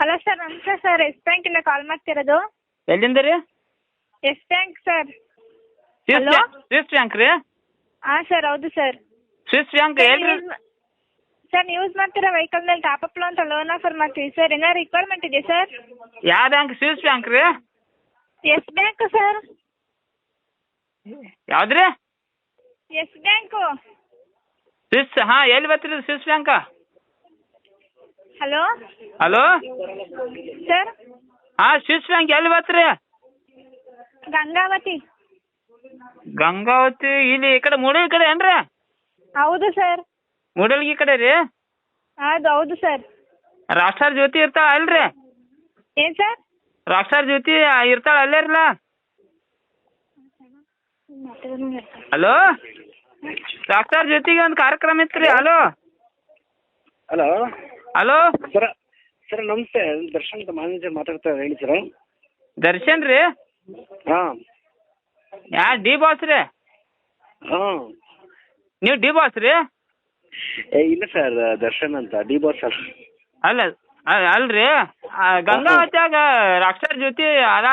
Hello sir, ನಮಸ್ತೆ sir. Yes ಬ್ಯಾಂಕಿಂದ call ಮಾಡ್ತಿರೋದು. ಎಲ್ಲಿಂದ ರೀ? Yes Bank sir. Swiss hello? Swiss bank ರೀ? ಹಾಂ ಸರ್, ಹೌದು ಸರ್. ಸ್ವಿಸ್ ಬ್ಯಾಂಕ್ ಎಲ್ಲಿ? ಸರ್, ಯೂಸ್ ಮಾಡ್ತಿರೋ ವೆಹಿಕಲ್ ಮೇಲೆ ಟಾಪ್ ಅಪ್ ಅಂತ ಲೋನ್ ಆಫರ್ ಮಾಡ್ತೀವಿ ಸರ್. ಏನಾದ್ರು ರಿಕ್ವೈರ್ಮೆಂಟ್ ಇದೆ ಸರ್? ಯಾವ ಬ್ಯಾಂಕ್? ಸ್ವಿಸ್ ಬ್ಯಾಂಕ್ ರೀ? Yes Bank sir. ಯಾವ್ದು ರೀ? Yes Bank. ಸ್ವಿಸ್, ಹಾಂ, ಎಲ್ಲಿ ಬರ್ತೀರಿ Swiss bank? Hello hello sir, ಹಾಂ, ಸ್ವಿಸ್ ಬ್ಯಾಂಕ್ ಎಲ್ಲಿ ಬರ್ತೀರಿ? ಗಂಗಾವತಿ. ಗಂಗಾವತಿ ಇಲ್ಲಿ ಈ ಕಡೆ ಮೂಡಲ್ಗಿ ಕಡೆ ಏನ್ರಿ? ಹೌದು ಸರ್. ಮೂಡಲ್ಗಿ ಕಡೆ ರೀ? ಹೌದು ಸರ್. ರಾಷ್ಟ್ರ ಜ್ಯೋತಿ ಇರ್ತಾಳ ಅಲ್ರಿ? ಏನು ಸರ್? ರಾಷ್ಟ್ರ ಜ್ಯೋತಿ ಇರ್ತಾಳ ಅಲ್ಲೇರಲ್ಲ? ಹಲೋ, ರಾಷ್ಟ್ರ ಜ್ಯೋತಿಗೆ ಒಂದು ಕಾರ್ಯಕ್ರಮ ಇತ್ತು ರೀ. ಹಲೋ ಹಲೋ ಹಲೋ ಸರ್ ನಮಸ್ತೆ. ದರ್ಶನ್ ಅಂತ ಮ್ಯಾನೇಜರ್ ಮಾತಾಡ್ತಾರೆ, ಹೇಳಿ ಸರ್. ದರ್ಶನ್ ರೀ? ಹಾಂ ಡಿ ಬಾಸ್ ರೀ? ಹಾಂ. ನೀವು ಡಿ ಬಾಸ್ ರೀ? ಇಲ್ಲ ಸರ್, ದರ್ಶನ್ ಅಂತ, ಡಿ ಬಾಸ್ ಸರ್. ಅಲ್ರಿ ಗಂಗಾವತಿಯಾಗ ರಾಷ್ಟ್ರ ಜ್ಯೋತಿ ಅದ